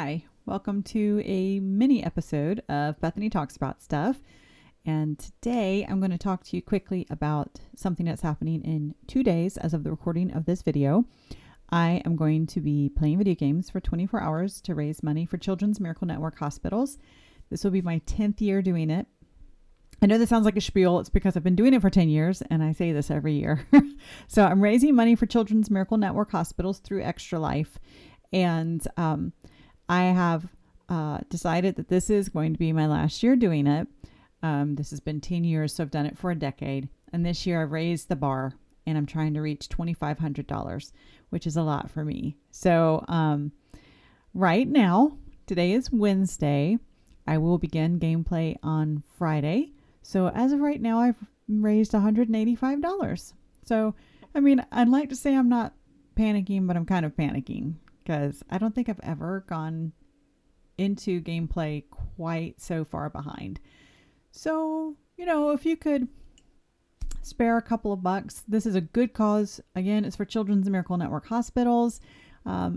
Hi, welcome to a mini episode of Bethany Talks About Stuff. And today I'm going to talk to you quickly about something that's happening in 2 days as of the recording of this video. I am going to be playing video games for 24 hours to raise money for Children's Miracle Network hospitals. This will be my 10th year doing it. I know this sounds like a spiel. It's because I've been doing it for 10 years and I say this every year. So I'm raising money for Children's Miracle Network hospitals through Extra Life. And I have decided that this is going to be my last year doing it. This has been 10 years, so I've done it for a decade. And this year I've raised the bar and I'm trying to reach $2,500, which is a lot for me. So right now, today is Wednesday. I will begin gameplay on Friday. So as of right now, I've raised $185. So, I mean, I'd like to say I'm not panicking, but I'm kind of panicking because I don't think I've ever gone into gameplay quite so far behind. So, if you could spare a couple of bucks, this is a good cause. Again, it's for Children's Miracle Network hospitals. All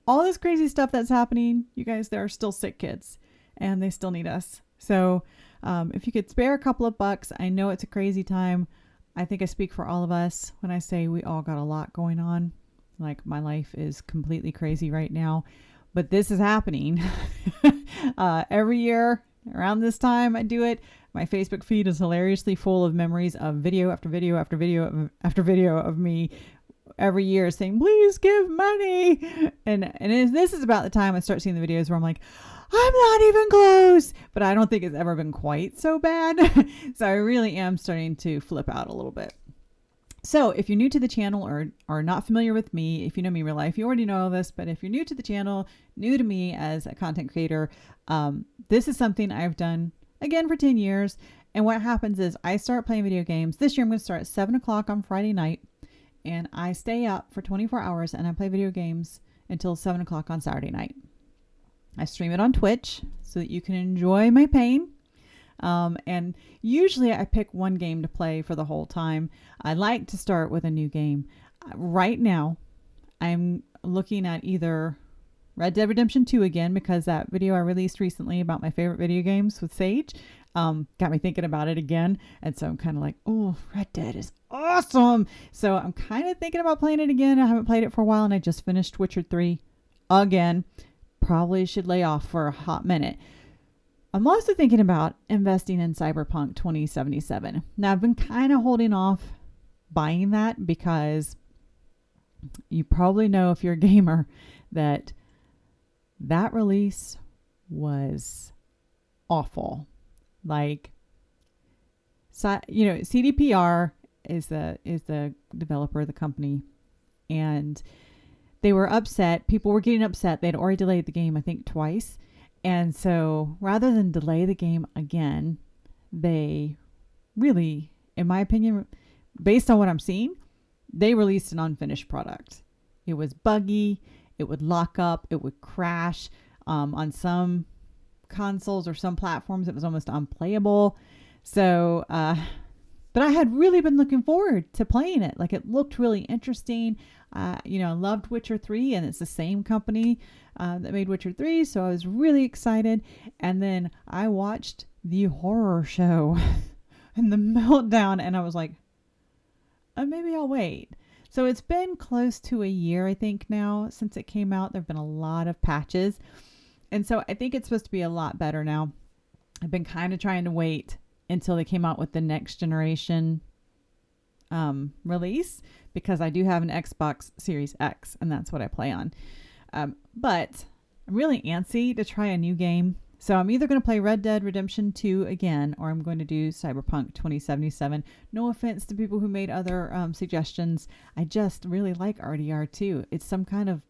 this crazy stuff that's happening, you guys, there are still sick kids and they still need us. So if you could spare a couple of bucks, I know it's a crazy time. I think I speak for all of us when I say we all got a lot going on. Like, my life is completely crazy right now, but this is happening. Every year around this time I do it. My Facebook feed is hilariously full of memories of video after video after video after video of me every year saying, please give money. And this is about the time I start seeing the videos where I'm like, I'm not even close, but I don't think it's ever been quite so bad. So I really am starting to flip out a little bit. So if you're new to the channel or are not familiar with me, if you know me in real life, you already know all this, but if you're new to the channel, new to me as a content creator, this is something I've done again for 10 years. And what happens is I start playing video games. This year I'm going to start at 7 o'clock on Friday night and I stay up for 24 hours and I play video games until 7 o'clock on Saturday night. I stream it on Twitch so that you can enjoy my pain. And usually I pick one game to play for the whole time. I like to start with a new game. Right now, I'm looking at either Red Dead Redemption 2 again, because that video I released recently about my favorite video games with Sage got me thinking about it again. And so I'm kind of like, oh, Red Dead is awesome. So I'm kind of thinking about playing it again. I haven't played it for a while and I just finished Witcher 3 again. Probably should lay off for a hot minute. I'm also thinking about investing in Cyberpunk 2077. Now, I've been kind of holding off buying that because you probably know, if you're a gamer, that release was awful. Like, CDPR is the developer of the company, and they were upset. People were getting upset. They'd already delayed the game, I think, twice. And so rather than delay the game again, they really, in my opinion, based on what I'm seeing, they released an unfinished product. It was buggy. It would lock up. It would crash. On some consoles or some platforms, it was almost unplayable. So, but I had really been looking forward to playing it. Like, it looked really interesting. I loved Witcher 3, and it's the same company that made Witcher 3, so I was really excited. And then I watched the horror show and the meltdown, and I was like, maybe I'll wait. So it's been close to a year, I think, now since it came out. There have been a lot of patches, and so I think it's supposed to be a lot better now. I've been kind of trying to wait until they came out with the next generation release, because I do have an Xbox Series X and that's what I play on. But I'm really antsy to try a new game. So I'm either going to play Red Dead Redemption 2 again, or I'm going to do Cyberpunk 2077. No offense to people who made other suggestions. I just really like RDR2. It's some kind of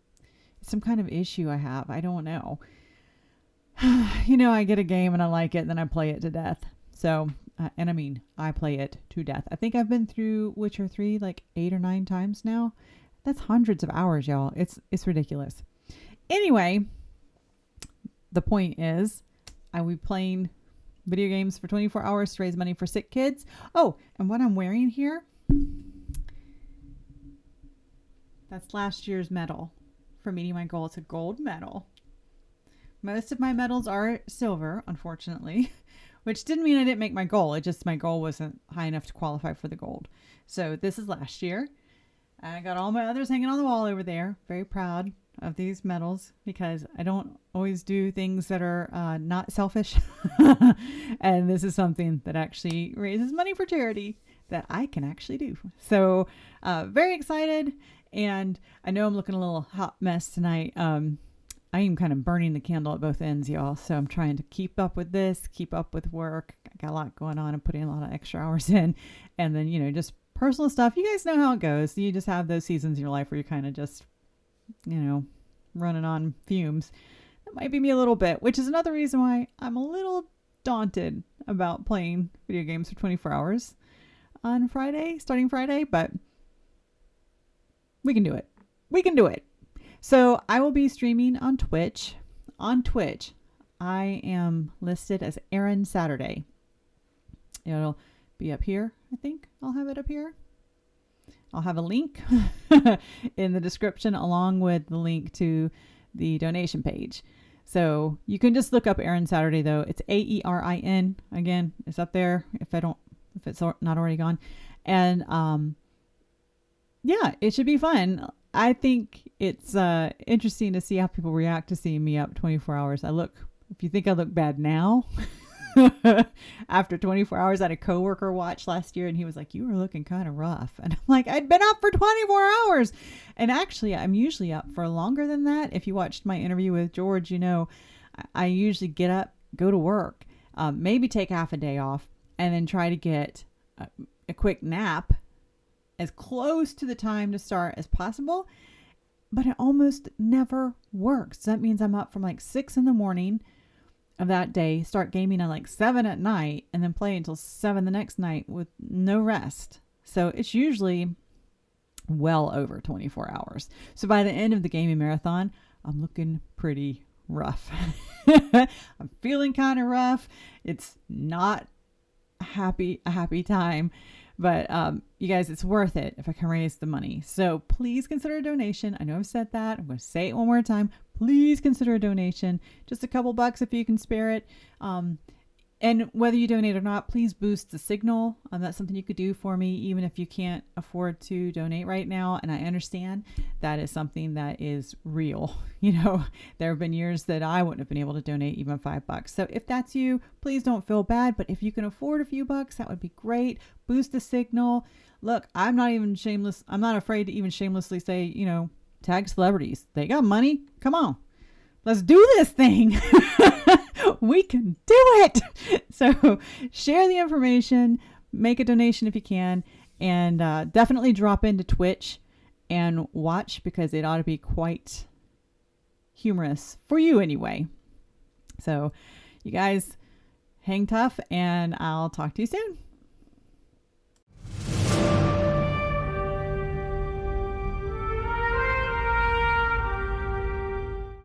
issue I have. I don't know. I get a game and I like it, and then I play it to death. So, I play it to death. I think I've been through Witcher 3 like 8 or 9 times now. That's hundreds of hours, y'all. It's ridiculous. Anyway, the point is, I will be playing video games for 24 hours to raise money for sick kids. Oh, and what I'm wearing here, that's last year's medal for meeting my goal. It's a gold medal. Most of my medals are silver, unfortunately, which didn't mean I didn't make my goal. It just my goal wasn't high enough to qualify for the gold. So this is last year. I got all my others hanging on the wall over there. Very proud of these medals because I don't always do things that are not selfish. And this is something that actually raises money for charity that I can actually do. So very excited. And I know I'm looking a little hot mess tonight. I am kind of burning the candle at both ends, y'all. So I'm trying to keep up with this, keep up with work. I got a lot going on and putting a lot of extra hours in. And then, you know, just personal stuff. You guys know how it goes. You just have those seasons in your life where you're kind of just, you know, running on fumes. That might be me a little bit, which is another reason why I'm a little daunted about playing video games for 24 hours on Friday, starting Friday, but we can do it. We can do it. So I will be streaming on Twitch. On Twitch, I am listed as Aaron Saturday. It'll be up here. I think I'll have it up here. I'll have a link in the description along with the link to the donation page. So you can just look up Aaron Saturday though. It's AERIN. Again, it's up there if it's not already gone. And yeah, it should be fun. I think it's interesting to see how people react to seeing me up 24 hours. If you think I look bad now, after 24 hours, I had a coworker watch last year and he was like, you were looking kind of rough. And I'm like, I'd been up for 24 hours. And actually, I'm usually up for longer than that. If you watched my interview with George, you know, I usually get up, go to work, maybe take half a day off, and then try to get a quick nap as close to the time to start as possible, but it almost never works. That means I'm up from like 6 a.m. of that day, start gaming at like 7 p.m, and then play until 7 the next night with no rest. So it's usually well over 24 hours. So by the end of the gaming marathon, I'm looking pretty rough. I'm feeling kind of rough. It's not a happy time. But you guys, it's worth it if I can raise the money. So please consider a donation. I know I've said that. I'm going to say it one more time. Please consider a donation. Just a couple bucks if you can spare it. And whether you donate or not, please boost the signal. That's something you could do for me, even if you can't afford to donate right now. And I understand that is something that is real. You know, there have been years that I wouldn't have been able to donate even $5. So if that's you, please don't feel bad. But if you can afford a few bucks, that would be great. Boost the signal. Look, I'm not even shameless. I'm not afraid to even shamelessly say, you know, tag celebrities. They got money. Come on. Let's do this thing. We can do it. So share the information, make a donation if you can, and definitely drop into Twitch and watch because it ought to be quite humorous for you anyway. So you guys hang tough and I'll talk to you soon.